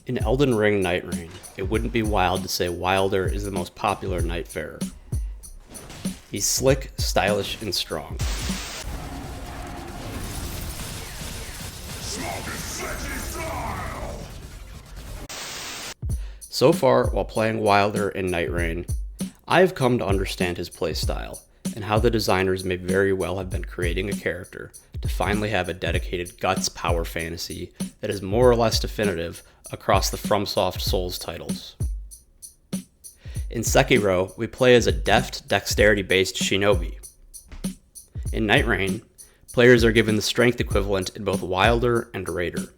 In Elden Ring Nightreign, it wouldn't be wild to say Wylder is the most popular Nightfarer. He's slick, stylish, and strong. So far, while playing Wylder in Nightreign, I have come to understand his playstyle, and how the designers may very well have been creating a character to finally have a dedicated guts power fantasy that is more or less definitive across the FromSoft Souls titles. In Sekiro, we play as a deft, dexterity-based shinobi. In Nightreign, players are given the strength equivalent in both Wylder and Raider.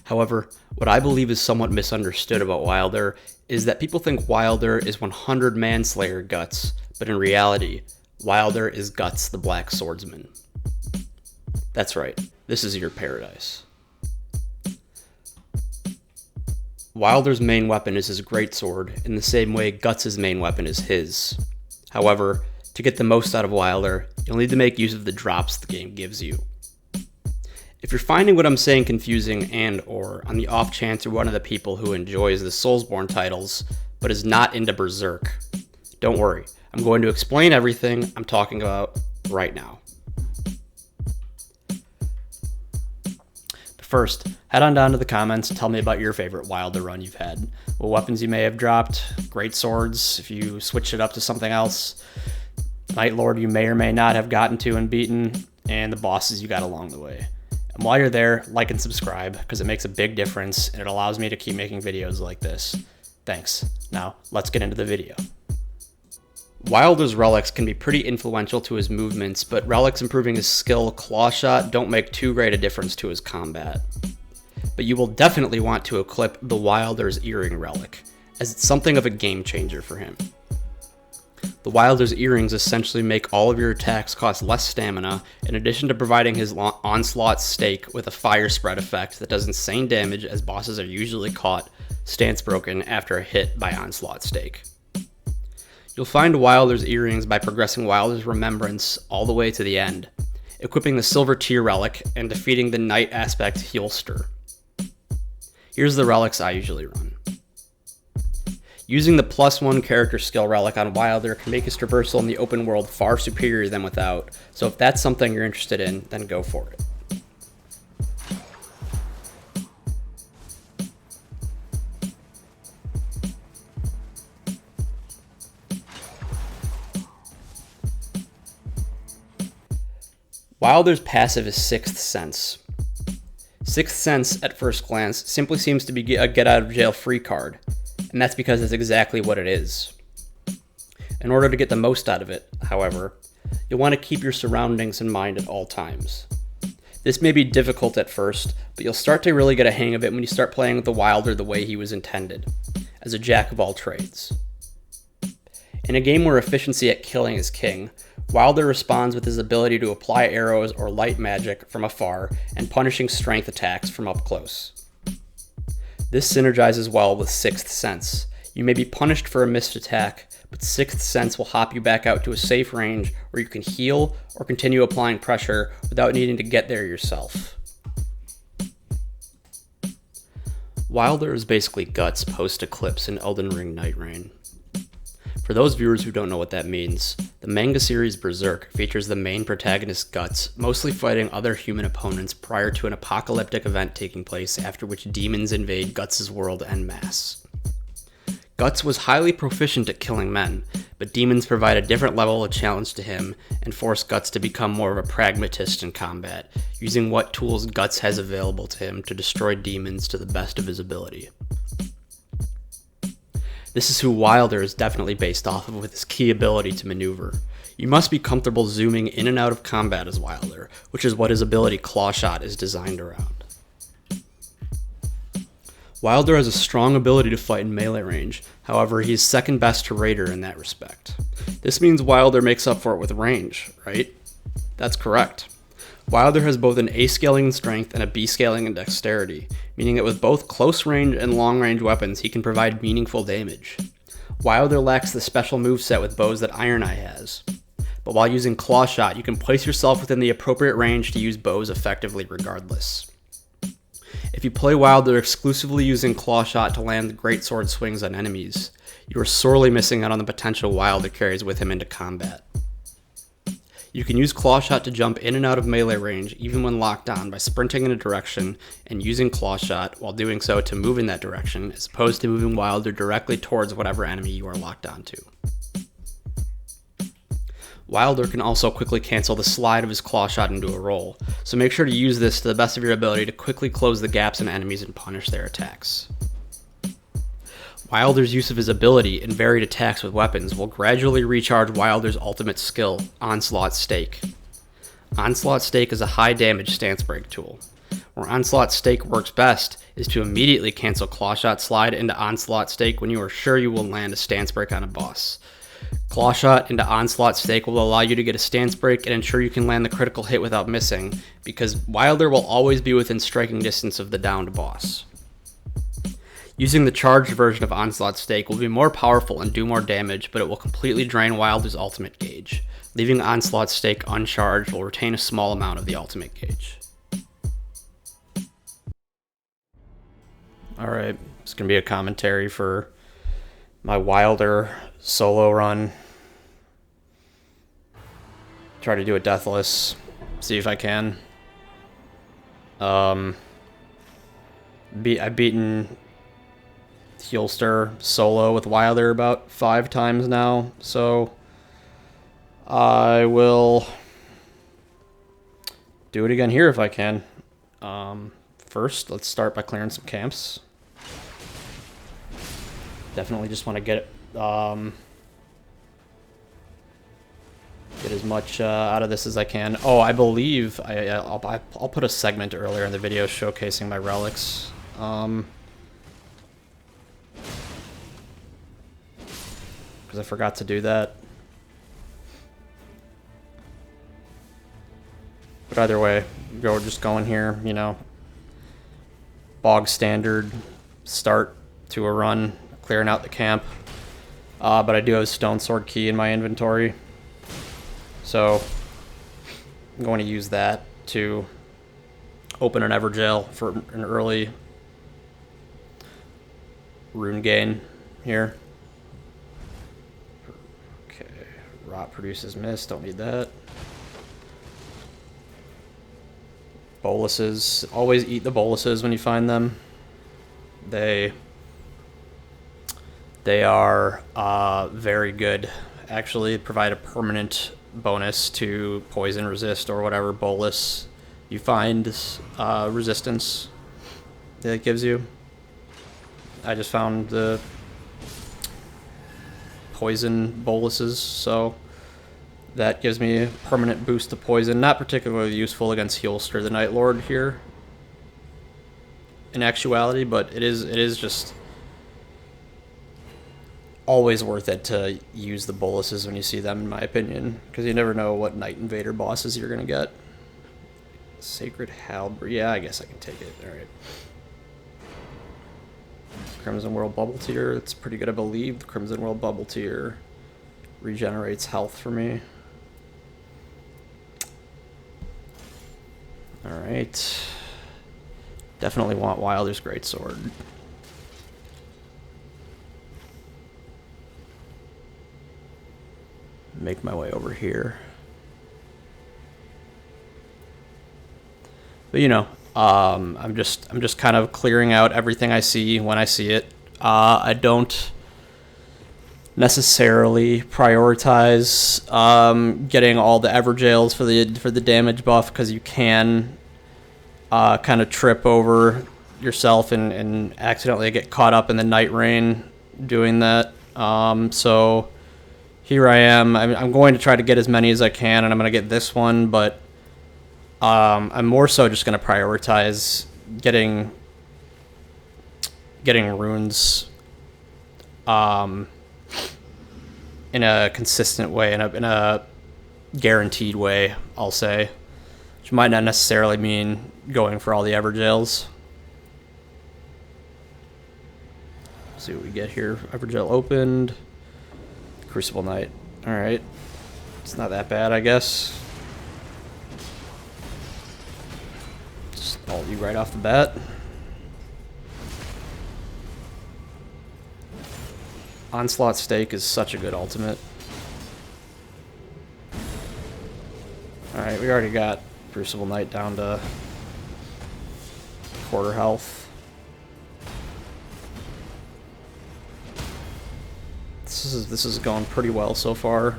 However, what I believe is somewhat misunderstood about Wylder is that people think Wylder is 100 Manslayer Guts, but in reality, Wylder is Guts the Black Swordsman. That's right, this is your paradise. Wylder's main weapon is his greatsword, in the same way Guts' main weapon is his. However, to get the most out of Wylder, you'll need to make use of the drops the game gives you. If you're finding what I'm saying confusing or on the off chance you're one of the people who enjoys the Soulsborne titles, but is not into Berserk, don't worry, I'm going to explain everything I'm talking about right now. First, head on down to the comments and tell me about your favorite Wylder run you've had. What weapons you may have dropped, great swords, if you switched it up to something else, Nightlord you may or may not have gotten to and beaten, and the bosses you got along the way. And while you're there, like and subscribe, because it makes a big difference and it allows me to keep making videos like this. Thanks. Now, let's get into the video. Wylder's relics can be pretty influential to his movements, but relics improving his skill claw shot don't make too great a difference to his combat. But you will definitely want to equip the Wylder's earring relic, as it's something of a game changer for him. The Wylder's earrings essentially make all of your attacks cost less stamina, in addition to providing his onslaught stake with a fire spread effect that does insane damage as bosses are usually caught stance broken after a hit by onslaught stake. You'll find Wylder's earrings by progressing Wylder's Remembrance all the way to the end, equipping the Silver Tear relic and defeating the Night Aspect Heolstor. Here's the relics I usually run. Using the +1 character skill relic on Wylder can make his traversal in the open world far superior than without, so if that's something you're interested in, then go for it. Wylder's passive is Sixth Sense. Sixth Sense, at first glance, simply seems to be a get-out-of-jail-free card, and that's because that's exactly what it is. In order to get the most out of it, however, you'll want to keep your surroundings in mind at all times. This may be difficult at first, but you'll start to really get a hang of it when you start playing with the Wylder the way he was intended, as a jack of all trades. In a game where efficiency at killing is king, Wylder responds with his ability to apply arrows or light magic from afar and punishing strength attacks from up close. This synergizes well with Sixth Sense. You may be punished for a missed attack, but Sixth Sense will hop you back out to a safe range where you can heal or continue applying pressure without needing to get there yourself. Wylder is basically Guts post-Eclipse in Elden Ring Nightreign. For those viewers who don't know what that means, the manga series Berserk features the main protagonist Guts mostly fighting other human opponents prior to an apocalyptic event taking place after which demons invade Guts' world en masse. Guts was highly proficient at killing men, but demons provide a different level of challenge to him and force Guts to become more of a pragmatist in combat, using what tools Guts has available to him to destroy demons to the best of his ability. This is who Wylder is definitely based off of with his key ability to maneuver. You must be comfortable zooming in and out of combat as Wylder, which is what his ability Claw Shot is designed around. Wylder has a strong ability to fight in melee range, however he is second best to Raider in that respect. This means Wylder makes up for it with range, right? That's correct. Wylder has both an A scaling in strength and a B scaling in dexterity, meaning that with both close range and long range weapons he can provide meaningful damage. Wylder lacks the special moveset with bows that Iron Eye has, but while using Claw Shot you can place yourself within the appropriate range to use bows effectively regardless. If you play Wylder exclusively using Claw Shot to land greatsword swings on enemies, you are sorely missing out on the potential Wylder carries with him into combat. You can use Claw Shot to jump in and out of melee range even when locked on by sprinting in a direction and using Claw Shot while doing so to move in that direction, as opposed to moving Wylder directly towards whatever enemy you are locked onto. Wylder can also quickly cancel the slide of his Claw Shot into a roll, so make sure to use this to the best of your ability to quickly close the gaps in enemies and punish their attacks. Wylder's use of his ability and varied attacks with weapons will gradually recharge Wylder's ultimate skill, Onslaught Stake. Onslaught Stake is a high damage stance break tool. Where Onslaught Stake works best is to immediately cancel Claw Shot slide into Onslaught Stake when you are sure you will land a stance break on a boss. Claw Shot into Onslaught Stake will allow you to get a stance break and ensure you can land the critical hit without missing, because Wylder will always be within striking distance of the downed boss. Using the charged version of Onslaught Stake will be more powerful and do more damage, but it will completely drain Wylder's ultimate gauge. Leaving Onslaught Stake uncharged will retain a small amount of the ultimate gauge. Alright, it's going to be a commentary for my Wylder solo run. Try to do it deathless. See if I can. I've beaten Heolstor solo with Wylder about 5 times now, so I will do it again here if I can. First, let's start by clearing some camps. Definitely just want to get as much out of this as I can. Oh, I believe I'll put a segment earlier in the video showcasing my relics. Because I forgot to do that. But either way, we're just going here, you know, bog standard start to a run, clearing out the camp. But I do have a stone sword key in my inventory, so I'm going to use that to open an Everjail for an early rune gain here. Okay, rot produces mist, don't need that. Boluses, always eat the boluses when you find them. They are very good. Actually, provide a permanent bonus to poison resist or whatever bolus you find resistance that it gives you. I just found the poison boluses, so that gives me a permanent boost to poison. Not particularly useful against Heolstor the Nightlord here, in actuality, but it is just always worth it to use the boluses when you see them, in my opinion, because you never know what Night Invader bosses you're gonna get. Sacred Halberd, yeah, I guess I can take it. All right. Crimson World Bubble Tier, that's pretty good, I believe. The Crimson World Bubble Tier regenerates health for me. Alright. Definitely want Wylder's Greatsword. Make my way over here. But you know, I'm just kind of clearing out everything I see when I see it. I don't necessarily prioritize getting all the Everjails for the damage buff, because you can kind of trip over yourself and accidentally get caught up in the Nightreign doing that. So here I am. I'm going to try to get as many as I can, and I'm going to get this one, but I'm more so just going to prioritize getting runes in a consistent way, in a guaranteed way, I'll say, which might not necessarily mean going for all the Everjails. See what we get here. Everjail opened. Crucible Knight. Alright. It's not that bad, I guess. Just ult you right off the bat. Onslaught Stake is such a good ultimate. Alright, we already got Crucible Knight down to quarter health. This is going pretty well so far.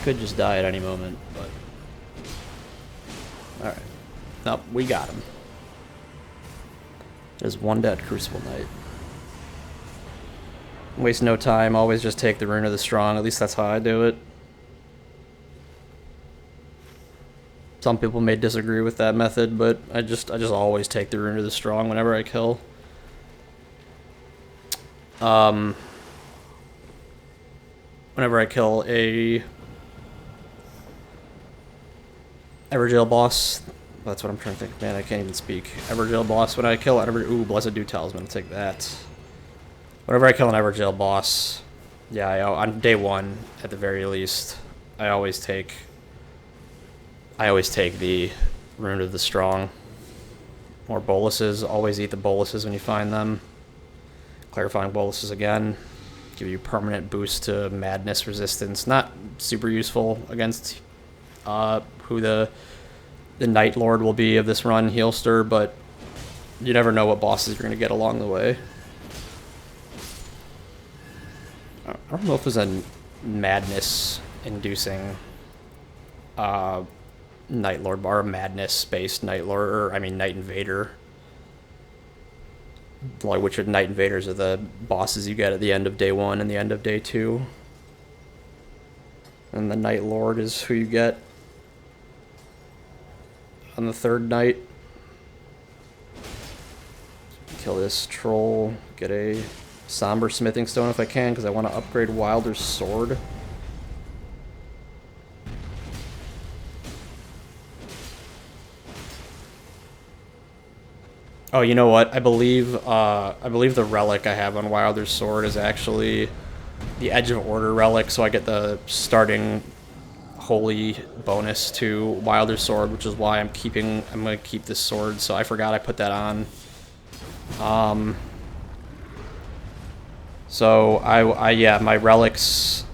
Could just die at any moment, but alright. Nope, we got him. There's one dead Crucible Knight. Waste no time, always just take the Rune of the Strong. At least that's how I do it. Some people may disagree with that method, but I just always take the Rune of the Strong whenever I kill. Whenever I kill a Everjail boss, that's what I'm trying to think. Man, I can't even speak. Everjail boss. When I kill an ooh, Blessed Dew Talisman. I'll take that. Whenever I kill an Everjail boss, yeah, on day one at the very least, I always take the Rune of the Strong. More boluses. Always eat the boluses when you find them. Clarifying boluses again. Give you permanent boost to madness resistance. Not super useful against who the Nightlord will be of this run, Heolstor, but you never know what bosses you're going to get along the way. I don't know if there's a madness-inducing Nightlord or a madness-based Nightlord, or I mean Night Invader. Like which of Night Invaders are the bosses you get at the end of day one and the end of day two. And the Nightlord is who you get on the third night. Kill this troll, get a Somber Smithing Stone if I can, because I want to upgrade Wylder's Sword. Oh, you know what? I believe the relic I have on Wylder's Sword is actually the Edge of Order relic, so I get the starting holy bonus to Wylder's Sword, which is why I'm gonna keep this sword. So I forgot I put that on. So yeah, my relics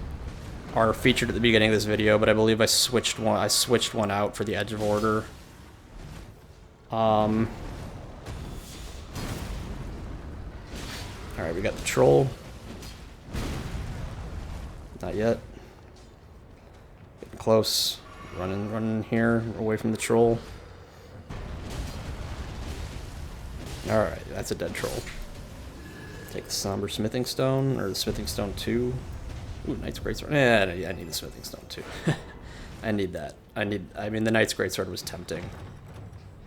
are featured at the beginning of this video, but I believe I switched one out for the Edge of Order. Alright, we got the troll. Not yet. Getting close. Running here, away from the troll. Alright, that's a dead troll. Take the Somber Smithing Stone, or the Smithing Stone 2. Ooh, Knight's Greatsword. Yeah, I need the Smithing Stone 2. I need that. I mean, the Knight's Greatsword was tempting,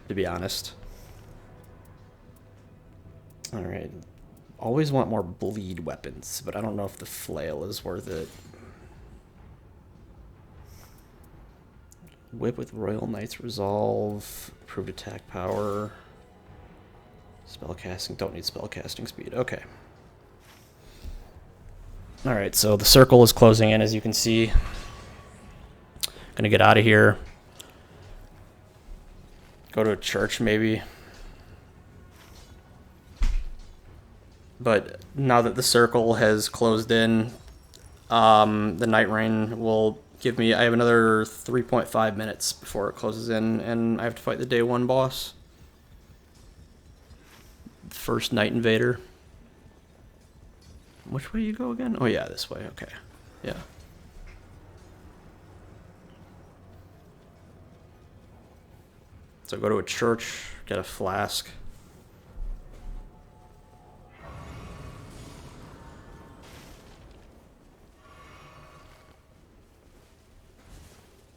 to be honest. Alright. Always want more bleed weapons, but I don't know if the flail is worth it. Whip with Royal Knight's Resolve. Improved attack power. Spellcasting. Don't need spellcasting speed. Okay. Alright, so the circle is closing in, as you can see. Gonna get out of here. Go to a church, maybe. But now that the circle has closed in, the Nightreign will give me... I have another 3.5 minutes before it closes in, and I have to fight the day one boss. First Night Invader. Which way you go again? Oh yeah, this way, okay. Yeah. So go to a church, get a flask.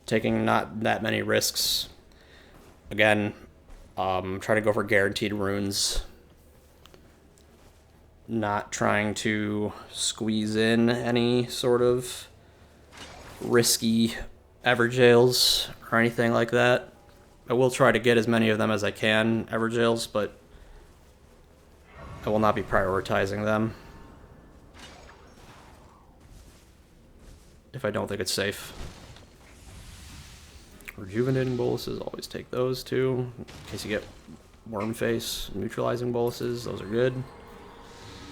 Taking not that many risks. Again, trying to go for guaranteed runes. Not trying to squeeze in any sort of risky Everjails or anything like that. I will try to get as many of them as I can, Everjails, but I will not be prioritizing them if I don't think it's safe. Rejuvenating boluses, always take those too, in case you get Worm Face, neutralizing boluses. Those are good.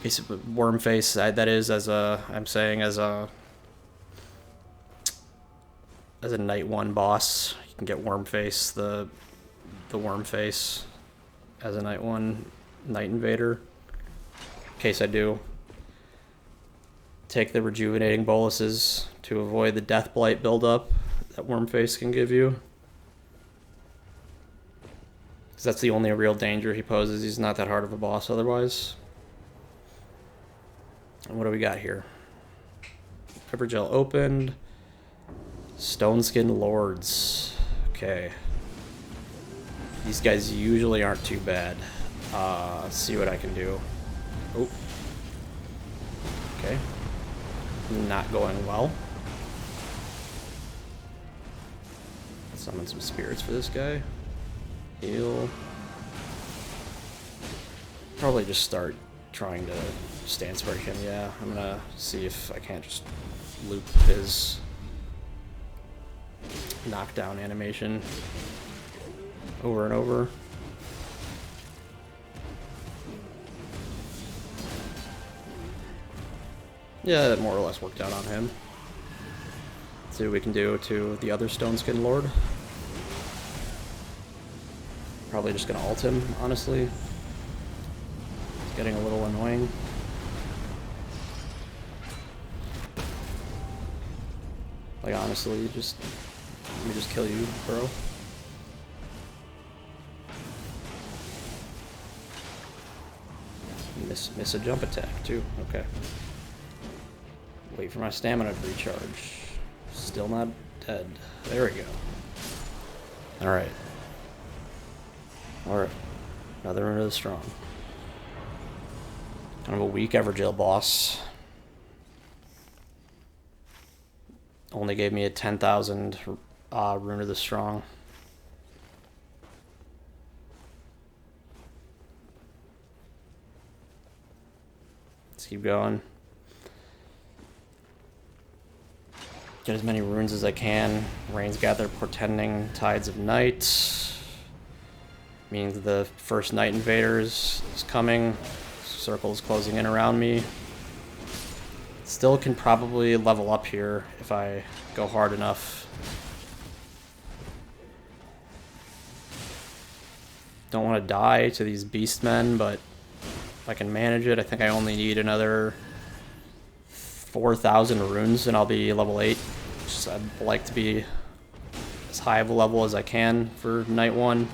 Case of Worm Face, that is as a, I'm saying as a night 1 boss. You can get Worm Face, the Worm Face as a night 1 Night Invader. In case I do. Take the rejuvenating boluses to avoid the Death Blight buildup that Worm Face can give you. Because that's the only real danger he poses. He's not that hard of a boss otherwise. And what do we got here? Pepper Gel opened. Stoneskin Lords. Okay. These guys usually aren't too bad. Let's see what I can do. Oh. Okay. Not going well. Summon some spirits for this guy. Heal. Probably just start trying to stance break him. Yeah, I'm gonna see if I can't just loop his knockdown animation over and over. Yeah, that more or less worked out on him. Let's see what we can do to the other Stoneskin Lord. Probably just gonna ult him, honestly. It's getting a little annoying. Like, honestly, let me just kill you, bro. Miss a jump attack, too. Okay. Wait for my stamina to recharge. Still not dead. There we go. Alright. Alright. Another Rune of the Strong. Kind of a weak Evergaol boss. Only gave me a 10,000 Rune of the Strong. Let's keep going. Get as many runes as I can. Rains Gather, Portending, Tides of Night. Means the first Night Invaders is coming. Circle's closing in around me. Still can probably level up here if I go hard enough. Don't want to die to these Beastmen, but if I can manage it, I think I only need another 4,000 runes and I'll be level 8. Just, I'd like to be as high of a level as I can for night 1.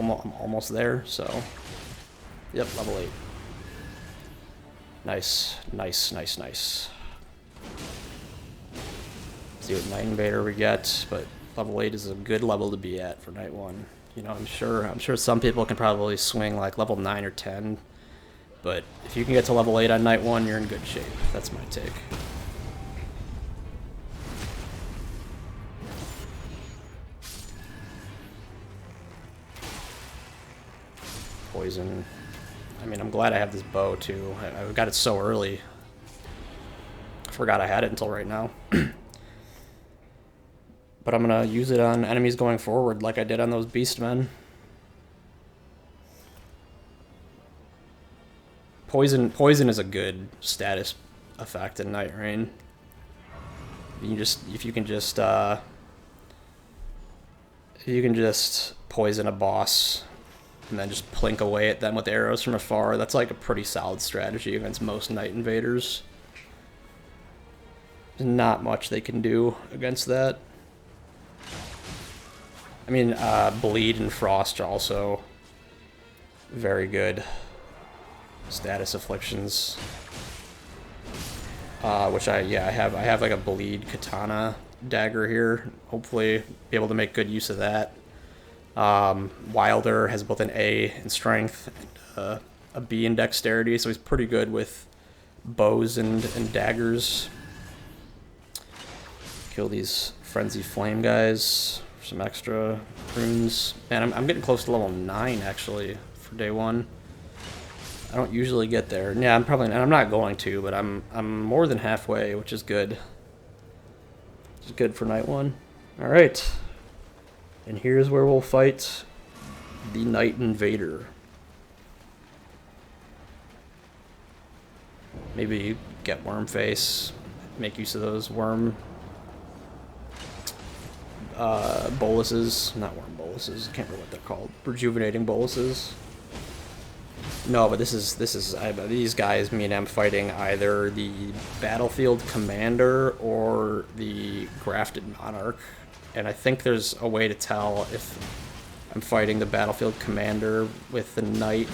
I'm almost there, so yep, level 8. Nice, nice, nice, nice. See what Night Invader we get, but level 8 is a good level to be at for night 1. You know, I'm sure some people can probably swing like level 9 or 10. But if you can get to level 8 on night 1, you're in good shape. That's my take. Poison. I mean, I'm glad I have this bow, too. I got it so early. I forgot I had it until right now. But I'm going to use it on enemies going forward like I did on those Beastmen. Poison is a good status effect in Nightreign. If you can just poison a boss and then just plink away at them with arrows from afar, that's like a pretty solid strategy against most Night Invaders. There's not much they can do against that. I mean, Bleed and Frost are also very good status afflictions, which I have like a Bleed katana dagger here. Hopefully be able to make good use of that. Wylder has both an A in strength and a B in dexterity, so he's pretty good with bows and daggers. Kill these frenzy flame guys for some extra runes. Man, I'm getting close to level 9 actually for day 1. I don't usually get there. Yeah, I'm not going to, but I'm more than halfway, which is good. Which is good for night 1. All right. And here's where we'll fight the Night Invader. Maybe get Worm Face, make use of those worm boluses. Not worm boluses, I can't remember what they're called. Rejuvenating boluses. No, but this is these guys mean I'm fighting either the Battlefield Commander or the Grafted Monarch. And I think there's a way to tell if I'm fighting the Battlefield Commander with the Knight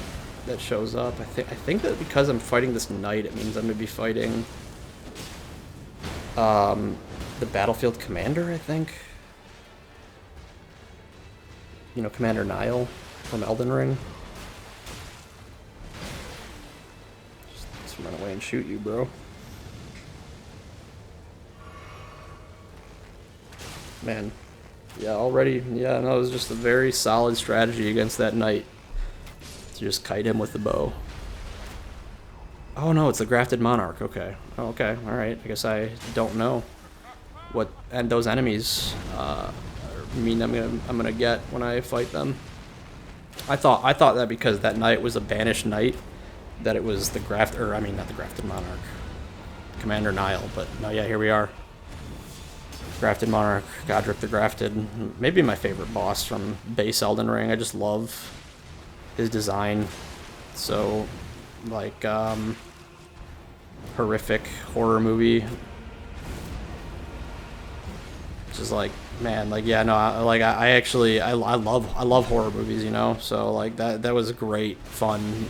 that shows up. I think that because I'm fighting this Knight, it means I'm going to be fighting the Battlefield Commander, I think. You know, Commander Nile from Elden Ring. Just run away and shoot you, bro. Man. Yeah, already, yeah, no, it was just a very solid strategy against that Knight. To just kite him with the bow. Oh no, it's the Grafted Monarch, okay. Oh, okay, alright, I guess I don't know what and those enemies mean I'm gonna get when I fight them. I thought that because that Knight was a banished Knight, that it was the not the Grafted Monarch. Commander Nile, but no, yeah, here we are. Grafted Monarch, Godric the Grafted. Maybe my favorite boss from base Elden Ring. I just love his design. So, like, horrific horror movie. Just like, man, like, yeah, no, I love horror movies, you know. So like that was great fun.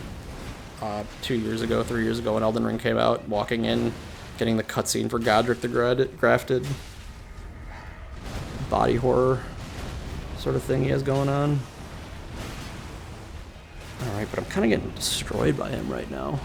2 years ago, 3 years ago when Elden Ring came out, walking in, getting the cutscene for Godric the Grafted. Body horror sort of thing he has going on. Alright, but I'm kind of getting destroyed by him right now.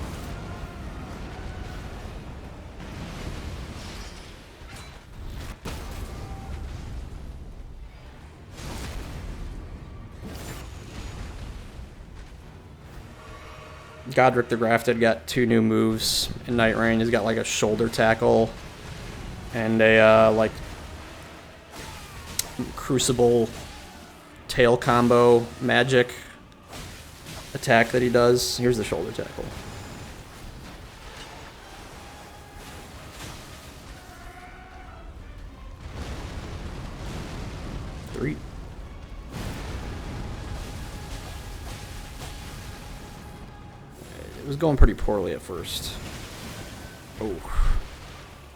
Godric the Grafted got 2 new moves in Nightreign. He's got like a shoulder tackle and a like crucible tail combo magic attack that he does. Here's the shoulder tackle. Three. It was going pretty poorly at first. Oh.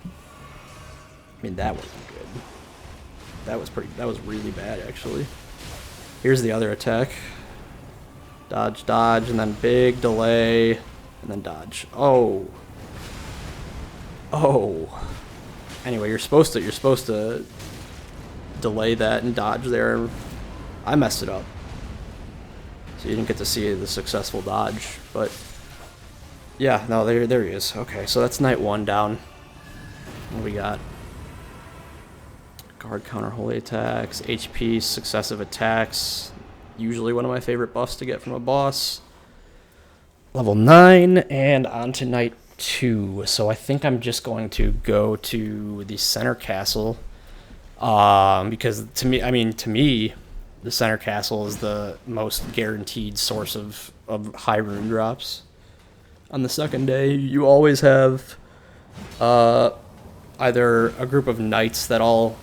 I mean, that wasn't good. That was really bad, actually. Here's the other attack. Dodge, dodge, and then big delay, and then dodge. Oh. Oh. Anyway, you're supposed to delay that and dodge there. I messed it up. So you didn't get to see the successful dodge, but yeah, no, there he is. Okay, so that's night 1 down. What do we got? Guard counter holy attacks, HP successive attacks. Usually one of my favorite buffs to get from a boss. Level 9, and on to night 2. So I think I'm just going to go to the center castle. Because to me, the center castle is the most guaranteed source of high rune drops. On the second day, you always have either a group of knights that all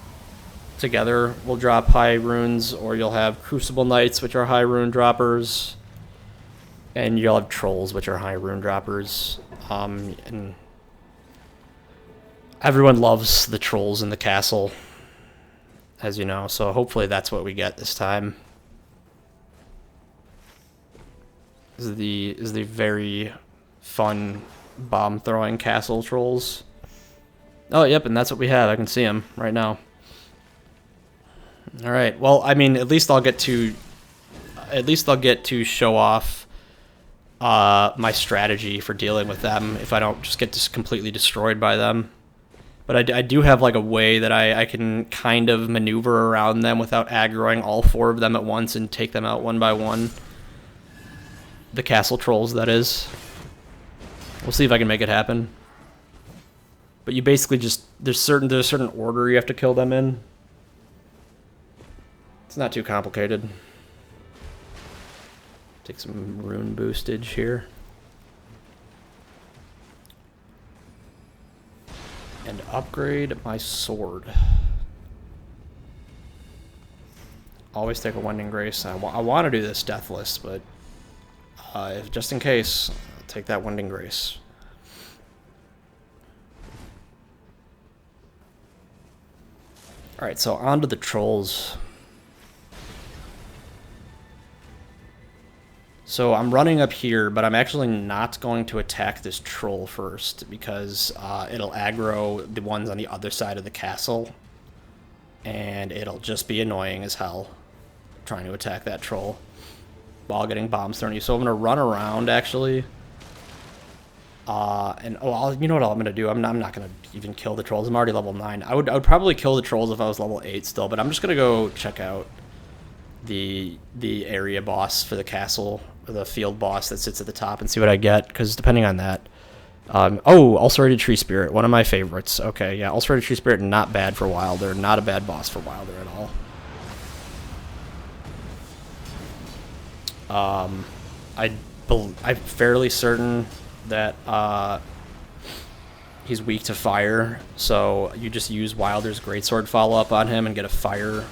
together will drop high runes, or you'll have Crucible Knights, which are high rune droppers, and you'll have Trolls, which are high rune droppers. And everyone loves the Trolls in the castle, as you know, so hopefully that's what we get this time. Is the very fun bomb-throwing castle Trolls. Oh, yep, and that's what we have. I can see them right now. All right. Well, I mean, at least I'll get to show off my strategy for dealing with them if I don't just get completely destroyed by them. But I do have like a way that I can kind of maneuver around them without aggroing all 4 of them at once and take them out one by one. The castle Trolls, that is. We'll see if I can make it happen. But you basically just there's a certain order you have to kill them in. It's not too complicated. Take some rune boostage here. And upgrade my sword. Always take a Wending Grace. I want to do this deathless, but if, just in case, I'll take that Wending Grace. Alright, so on to the trolls. So I'm running up here, but I'm actually not going to attack this troll first because it'll aggro the ones on the other side of the castle. And it'll just be annoying as hell trying to attack that troll while getting bombs thrown at you. So I'm going to run around, actually. You know what I'm going to do? I'm not going to even kill the trolls. I'm already level 9. I would probably kill the trolls if I was level 8 still, but I'm just going to go check out the area boss for the castle, or the field boss that sits at the top, and see what I get, because depending on that... Ulcerated Tree Spirit, one of my favorites. Okay, yeah, Ulcerated Tree Spirit, not bad for Wylder. Not a bad boss for Wylder at all. I'm fairly certain that he's weak to fire, so you just use Wylder's Greatsword follow-up on him and get a fire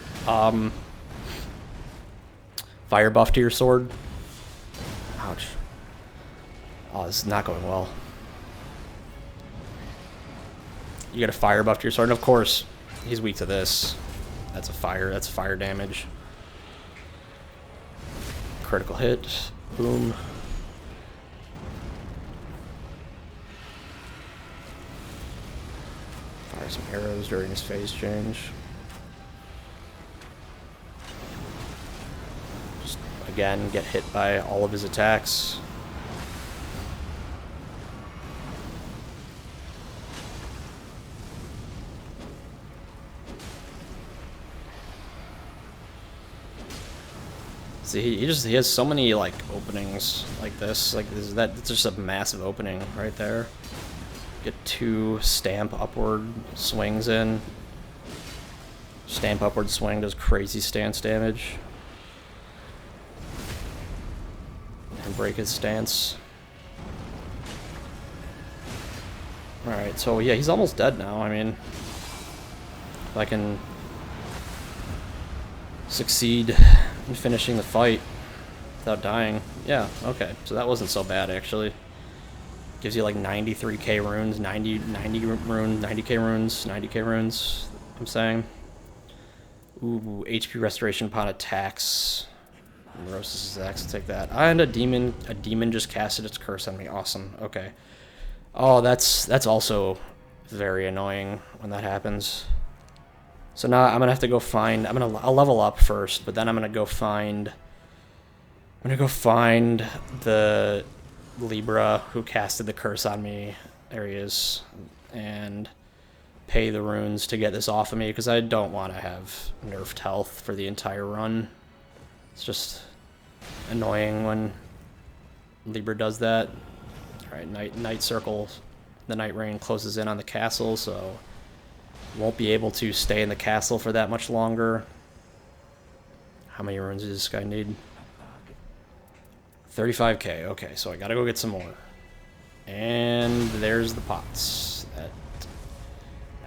buff to your sword. Ouch. Oh, this is not going well. You get a fire buff to your sword, and of course, he's weak to this. That's fire damage. Critical hit. Boom. Fire some arrows during his phase change. Just, again, get hit by all of his attacks. See, he has so many like openings like this. Like it's just a massive opening right there. Get 2 stamp upward swings in. Stamp upward swing does crazy stance damage. And break his stance. Alright, so yeah, he's almost dead now. I mean, if I can succeed in finishing the fight without dying. Yeah, okay. So that wasn't so bad, actually. Gives you like 93k runes, 90 runes, 90k runes, 90k runes, I'm saying. Ooh, HP restoration upon attacks. Neurosis' axe, I'll take that. And a demon just casted its curse on me. Awesome, okay. Oh, that's also very annoying when that happens. So now I'm gonna have to go find. I'll level up first, but then I'm gonna go find the Libra who casted the curse on me. There he is, and pay the runes to get this off of me because I don't want to have nerfed health for the entire run. It's just annoying when Libra does that. All right, night circle. The Nightreign closes in on the castle, so. Won't be able to stay in the castle for that much longer. How many runes does this guy need? 35k. Okay, so I gotta go get some more. And there's the pots that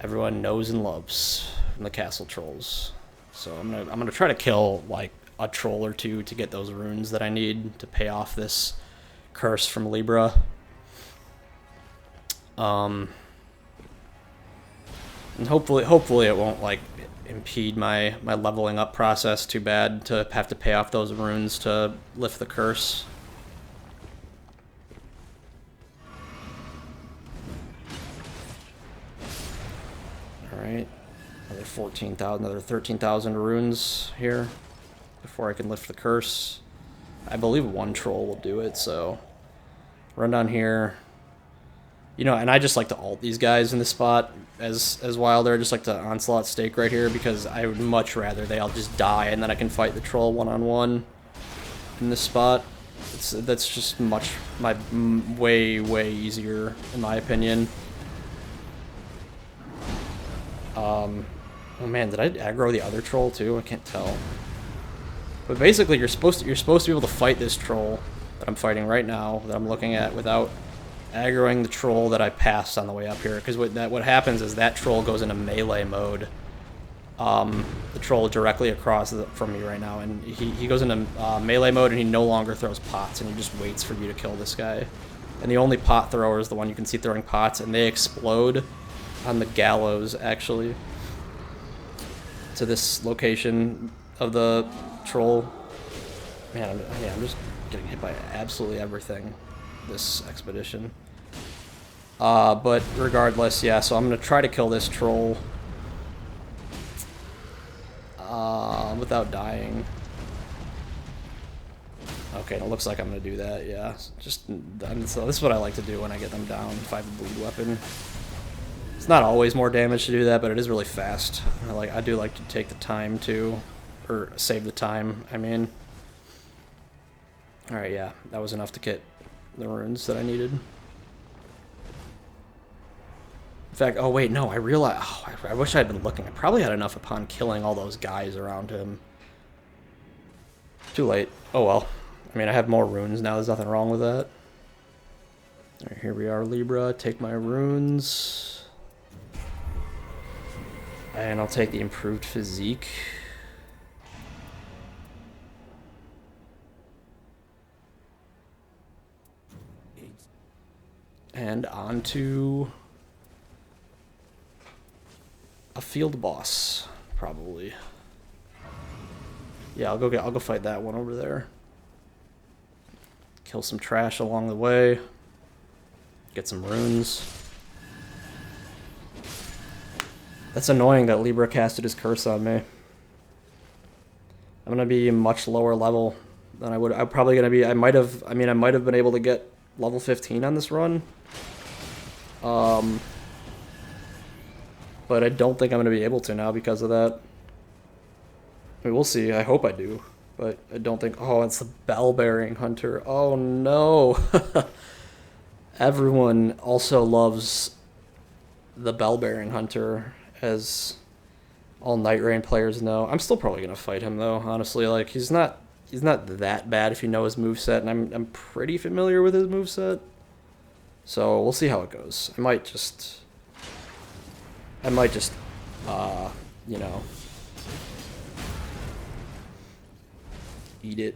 everyone knows and loves from the castle trolls. So I'm gonna try to kill like a troll or 2 to get those runes that I need to pay off this curse from Libra. And hopefully it won't like impede my leveling up process too bad to have to pay off those runes to lift the curse. All right, another 14,000, another 13,000 runes here before I can lift the curse. I believe 1 troll will do it. So run down here. You know, and I just like to ult these guys in this spot as Wylder. I just like to onslaught stake right here because I would much rather they all just die and then I can fight the troll one-on-one in this spot. That's just way easier in my opinion. Oh man, did I aggro the other troll too? I can't tell. But basically, you're supposed to be able to fight this troll that I'm fighting right now, that I'm looking at, without aggroing the troll that I passed on the way up here. Because what happens is that troll goes into melee mode. The troll directly across from me right now, and he goes into melee mode, and he no longer throws pots, and he just waits for you to kill this guy. And the only pot thrower is the one you can see throwing pots, and they explode on the gallows, actually, to this location of the troll. Man, I'm just getting hit by absolutely everything this expedition. But regardless, yeah, so I'm going to try to kill this troll without dying. Okay, it looks like I'm going to do that, yeah. So this is what I like to do when I get them down, if I have a bleed weapon. It's not always more damage to do that, but it is really fast. I do like to take the time to, or save the time, I mean. Alright, yeah, that was enough to get the runes that I needed. In fact, oh wait, no, I realized, I wish I had been looking. I probably had enough upon killing all those guys around him. Too late. Oh well. I mean, I have more runes now, there's nothing wrong with that. Alright, here we are, Libra. Take my runes. And I'll take the improved physique. And on to a field boss, probably. Yeah, I'll go fight that one over there. Kill some trash along the way. Get some runes. That's annoying that Libra casted his curse on me. I'm gonna be much lower level than I would. I'm probably gonna be. I might have been able to get level 15 on this run. But I don't think I'm gonna be able to now because of that. I mean, we'll see. I hope I do, but I don't think. Oh, it's the bell-bearing hunter. Oh no! Everyone also loves the bell-bearing hunter, as all Nightreign players know. I'm still probably gonna fight him though. Honestly, like he's not that bad if you know his moveset, and I'm pretty familiar with his moveset. So we'll see how it goes. I might just you know, eat it.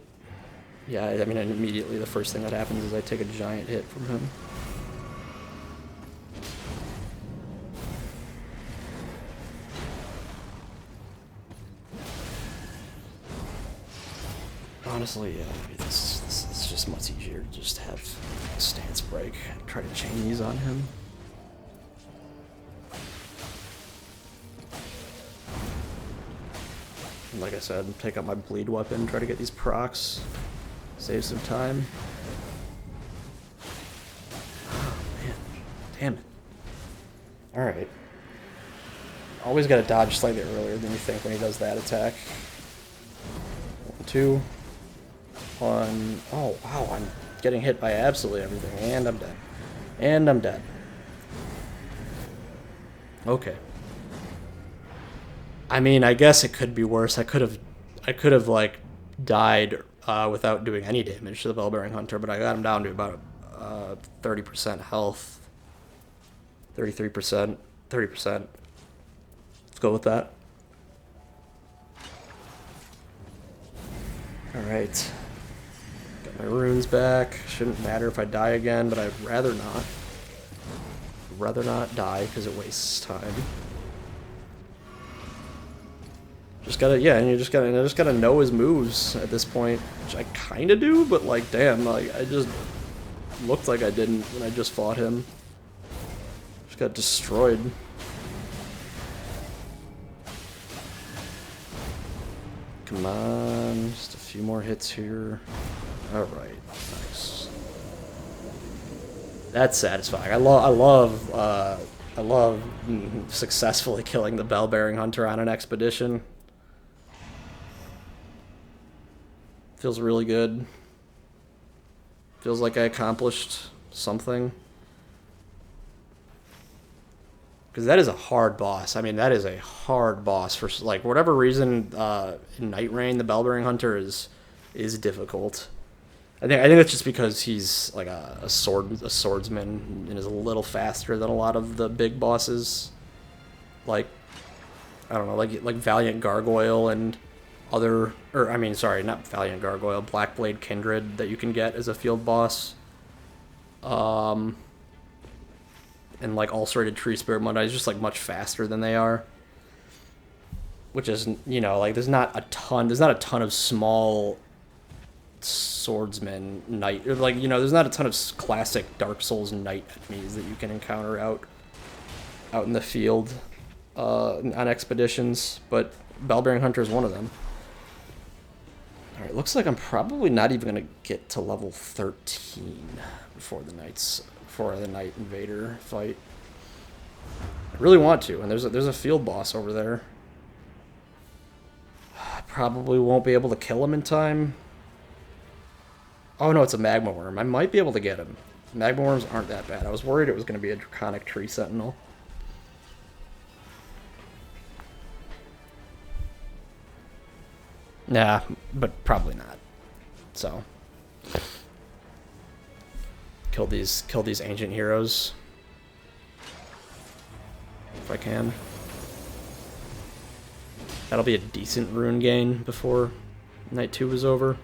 Yeah, I mean, immediately the first thing that happens is I take a giant hit from him. Honestly, yeah, this is just much easier to just have a stance break. Try to chain these on him. And like I said, take out my bleed weapon, try to get these procs, save some time. Oh man, damn it. Alright. Always gotta dodge slightly earlier than you think when he does that attack. 1, 2. 1. Oh wow, I'm getting hit by absolutely everything, and I'm dead. And I'm dead. Okay. I mean, I guess it could be worse. I could have like died without doing any damage to the bell-bearing hunter, but I got him down to about 30% health. 33%, 30%. Let's go with that. Alright. Got my runes back. Shouldn't matter if I die again, but I'd rather not. I'd rather not die because it wastes time. Just gotta, yeah, and I just gotta know his moves at this point, which I kinda do, but like, damn, like, I just looked like I didn't when I just fought him. Just got destroyed. Come on, just a few more hits here. Alright, nice. That's satisfying. I love successfully killing the bell-bearing hunter on an expedition. Feels really good. Feels like I accomplished something. Because that is a hard boss. I mean, that is a hard boss for, like, whatever reason. In Nightreign, the Bellbearing Hunter is difficult. I think that's just because he's like a swordsman and is a little faster than a lot of the big bosses. Like, I don't know, like Valiant Gargoyle and other, or I mean, sorry, not Valiant Gargoyle, Blackblade Kindred that you can get as a field boss. And like Ulcerated Tree Spirit Monday is just like much faster than they are. Which is, you know, like there's not a ton of small swordsman knight, or like, you know, there's not a ton of classic Dark Souls knight enemies that you can encounter out in the field on expeditions, but Bellbearing Hunter is one of them. Alright, looks like I'm probably not even gonna get to level 13 before the Night Invader fight. I really want to, and there's a field boss over there. I probably won't be able to kill him in time. Oh no, it's a magma worm. I might be able to get him. Magma worms aren't that bad. I was worried it was going to be a draconic tree sentinel. Nah, but probably not. So, kill these ancient heroes if I can. That'll be a decent rune gain before Night 2 is over,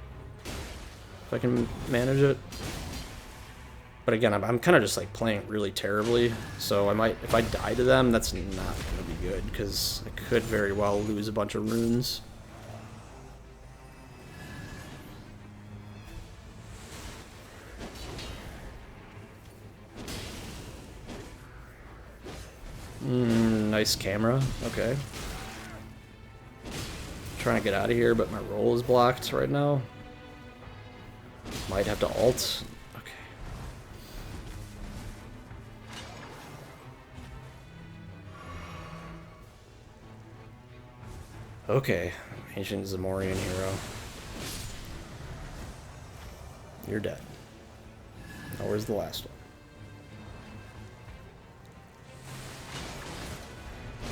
if I can manage it. But again, I'm kind of just like playing really terribly, so I might, if I die to them, that's not going to be good, because I could very well lose a bunch of runes. Nice camera. Okay. Trying to get out of here, but my roll is blocked right now. Might have to alt. Okay. Okay. Ancient Zamorian hero. You're dead. Now where's the last one?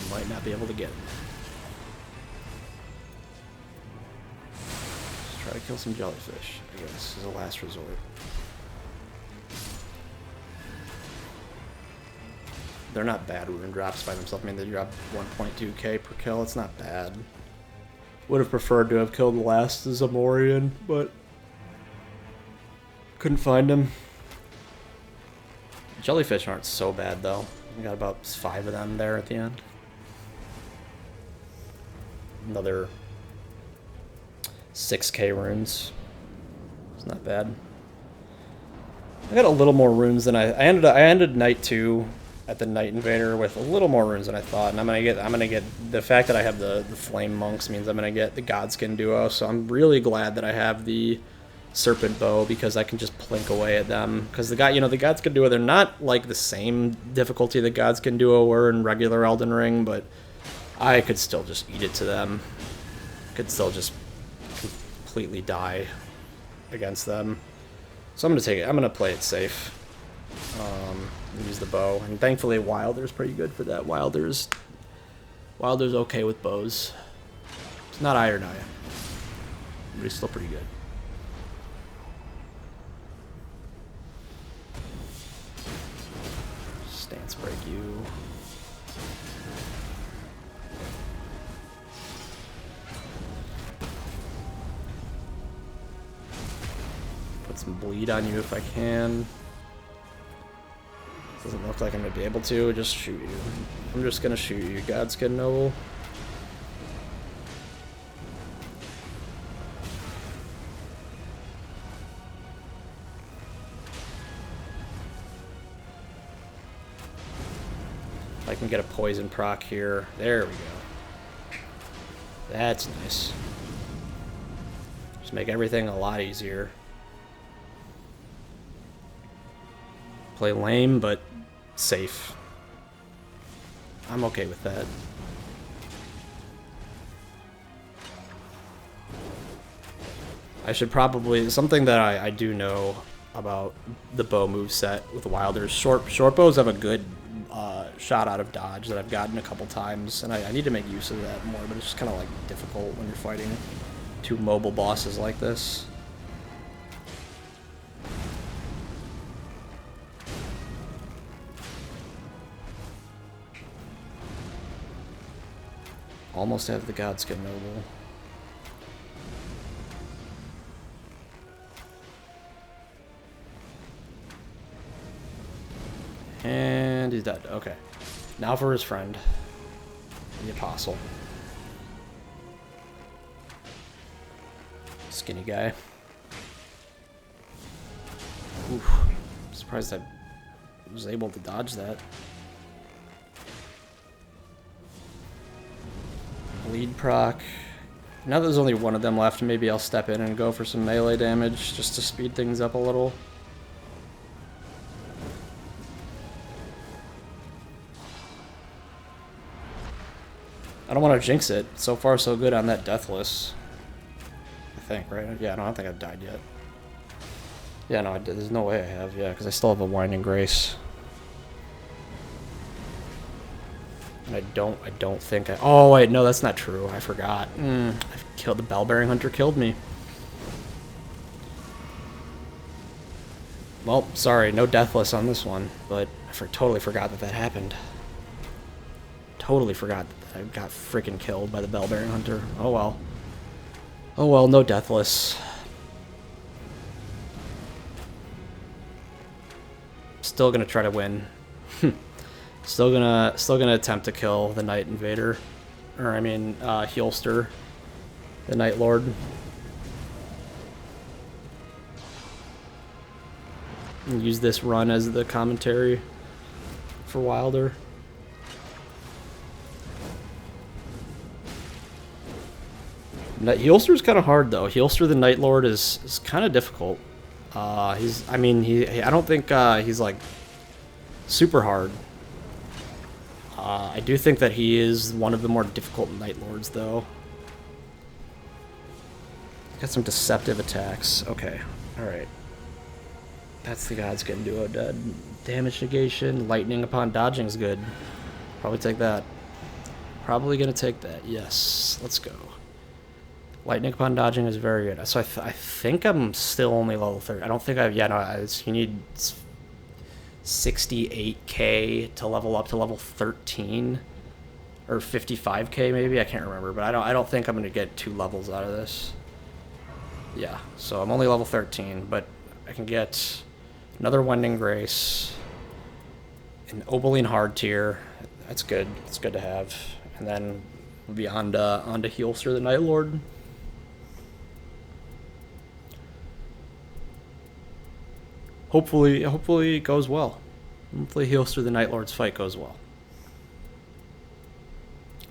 Might not be able to get him. Let's try to kill some jellyfish, I guess, as a last resort. They're not bad rune drops by themselves. I mean, they drop 1.2k per kill. It's not bad. Would have preferred to have killed the last Zamorian, but couldn't find him. Jellyfish aren't so bad, though. We got about 5 of them there at the end. Another 6k runes. It's not bad. I got a little more runes than I ended Night 2 at the Night Invader with a little more runes than I thought, and I'm gonna get the fact that I have the flame monks means I'm gonna get the Godskin duo, so I'm really glad that I have the serpent bow, because I can just plink away at them. Because the Godskin duo, they're not like the same difficulty the Godskin duo were in regular Elden Ring, but I could still just eat it to them. Could still just completely die against them. So I'm gonna take it. I'm gonna play it safe. Use the bow, and thankfully Wylder's pretty good for that. Wylder's okay with bows. It's not Iron Eye, but he's still pretty good. Stance break you. Put some bleed on you if I can. Doesn't look like I'm gonna be able to. Just shoot you. I'm just gonna shoot you, Godskin Noble. I can get a poison proc here. There we go. That's nice. Just make everything a lot easier. Play lame, but safe. I'm okay with that. I should probably... Something that I do know about the bow moveset with Wylder's short bows have a good shot out of dodge that I've gotten a couple times, and I need to make use of that more, but it's just kind of like difficult when you're fighting two mobile bosses like this. Almost have the Godskin Noble. And he's dead. Okay. Now for his friend, the Apostle. Skinny guy. Oof. Surprised I was able to dodge that. Lead proc. Now that there's only one of them left, maybe I'll step in and go for some melee damage just to speed things up a little. I don't want to jinx it. So far, so good on that Deathless. I think, right? Yeah, no, I don't think I've died yet. Yeah, no, I did. There's no way I have, yeah, because I still have a Winding Grace. And I don't think I... Oh, wait, no, that's not true. I forgot. I killed the Bell-Bearing Hunter, killed me. Well, sorry, no Deathless on this one, but I totally forgot that that happened. Totally forgot that I got freaking killed by the Bell-Bearing Hunter. Oh, well. Oh, well, no Deathless. Still gonna try to win. Still gonna attempt to kill the Night Invader, or I mean, Heolstor the Nightlord. And use this run as the commentary for Wylder. Heolster's kind of hard though. Heolstor the Nightlord is kind of difficult. I don't think he's like super hard. I do think that he is one of the more difficult Nightlords, though. Got some deceptive attacks. Okay, alright. That's the Godskin Duo dead. Damage negation, lightning upon dodging is good. Probably take that. Probably gonna take that, yes. Let's go. Lightning upon dodging is very good. So I think I'm still only level 30. I don't think I've... Yeah, no, you need 68k to level up to level 13. Or 55k maybe, I can't remember. But I don't think I'm going to get 2 levels out of this. Yeah, so I'm only level 13. But I can get another Winding Grace. An Oberline Hard tier. That's good. It's good to have. And then we'll be on to Heolstor the Nightlord. Hopefully it goes well. Hopefully Heolstor the Nightlord's fight goes well.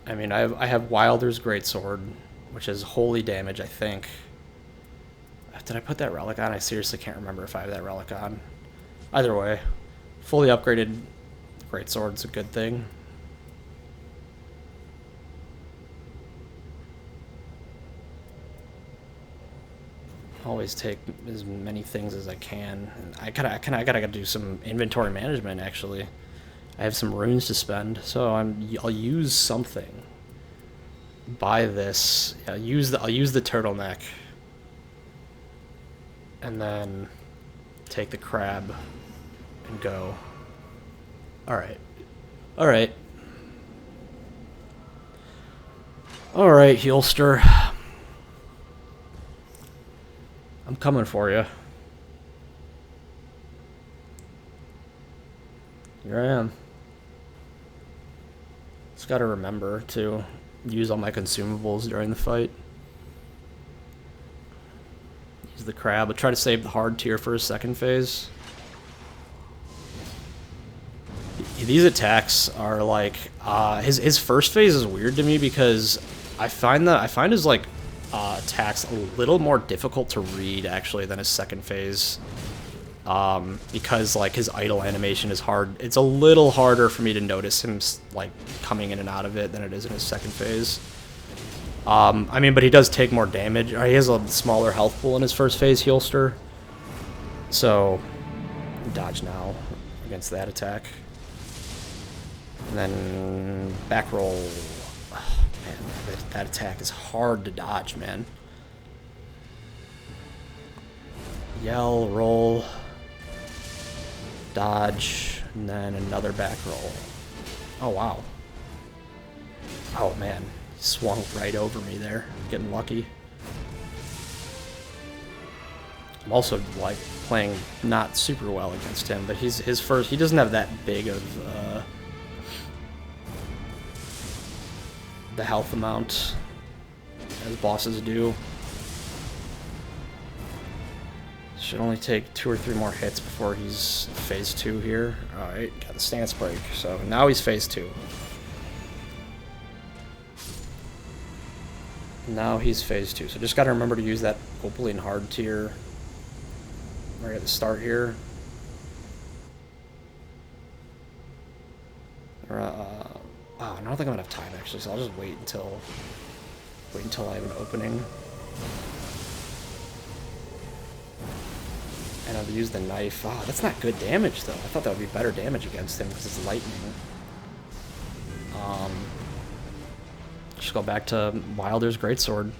I mean, I have Wylder's Greatsword, which is holy damage, I think. Did I put that relic on? I seriously can't remember if I have that relic on. Either way, fully upgraded Greatsword's a good thing. Always take as many things as I can. I gotta do some inventory management. Actually, I have some runes to spend, so I'll use something. Buy this. Yeah, I'll use the turtleneck, and then take the crab and go. All right, all right, all right, Heolstor. I'm coming for you. Here I am. Just gotta remember to use all my consumables during the fight. Use the crab. I'll try to save the hard tier for his second phase. These attacks are like his first phase is weird to me because I find his like attacks a little more difficult to read actually than his second phase, because like his idle animation is hard. It's a little harder for me to notice him like coming in and out of it than it is in his second phase. I mean, but he does take more damage. He has a smaller health pool in his first phase, Heolstor. So dodge now against that attack. And then back roll. Oh, man, that attack is hard to dodge, man. Yell, roll, dodge, and then another back roll. Oh, wow. Oh, man. He swung right over me there. Getting lucky. I'm also, like, playing not super well against him, but his first... He doesn't have that big of the health amount as bosses do. Should only take 2 or 3 more hits before he's phase 2 here. Alright, got the stance break. So now he's phase 2. Now he's phase 2. So just gotta remember to use that Opaline hard tier right at the start here. Oh, I don't think I'm gonna have time actually, so I'll just wait until I have an opening. And I'll use the knife. Oh, that's not good damage, though. I thought that would be better damage against him because it's lightning. Just go back to Wylder's Greatsword.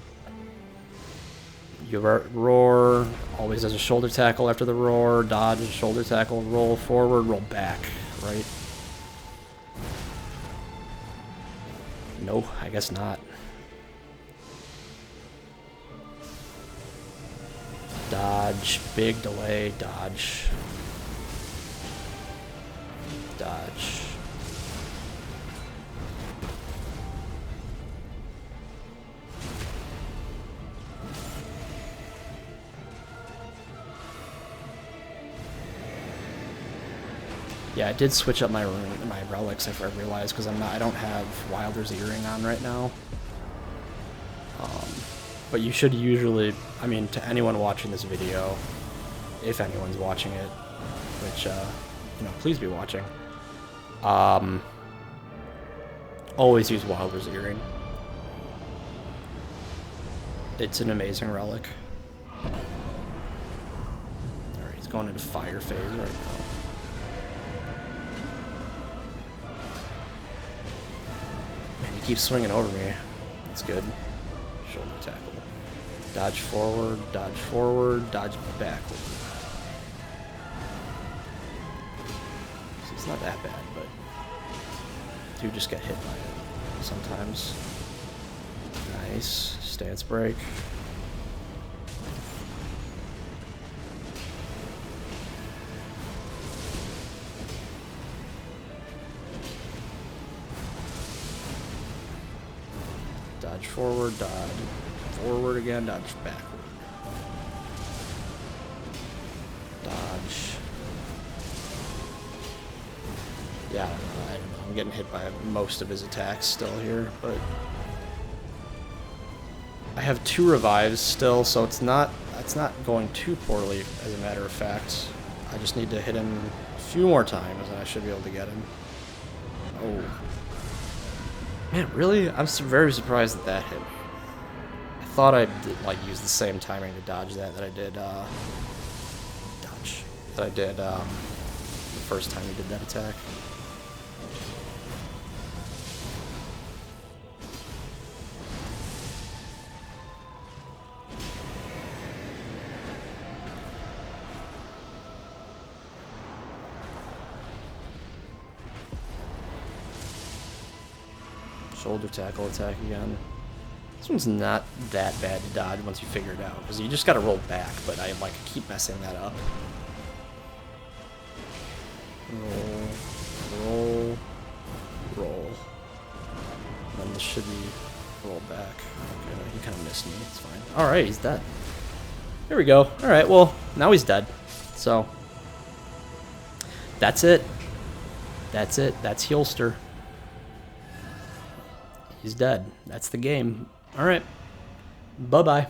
You roar. Always does a shoulder tackle after the roar. Dodge, shoulder tackle, roll forward, roll back. Right? No, I guess not. Dodge, big delay, dodge. Dodge. Yeah, I did switch up my relics if I realized because I don't have Wylder's Earring on right now. But you should usually, I mean, to anyone watching this video, if anyone's watching it, which, you know, please be watching, always use Wylder's Earring. It's an amazing relic. Alright, he's going into fire phase right now. Man, he keeps swinging over me. That's good. Shoulder tackle. Dodge forward, dodge backward. So it's not that bad, but do just get hit by it sometimes. Nice. Stance break. Dodge forward, dodge forward again, dodge backward. Dodge. Yeah, I don't know. I'm getting hit by most of his attacks still here, but I have 2 revives still, so it's not going too poorly, as a matter of fact. I just need to hit him a few more times, and I should be able to get him. Oh. Man, really? I'm very surprised that hit me. I thought I did, like, use the same timing to dodge that I did, the first time he did that attack. Shoulder tackle attack again. This one's not that bad to dodge once you figure it out, because you just gotta roll back, but I like keep messing that up. Roll, roll, roll. And then this should be roll back. Okay, he kind of missed me, it's fine. Alright, he's dead. There we go. Alright, well, now he's dead. So, that's it. That's it. That's Heolstor. He's dead. That's the game. Alright. Bye-bye.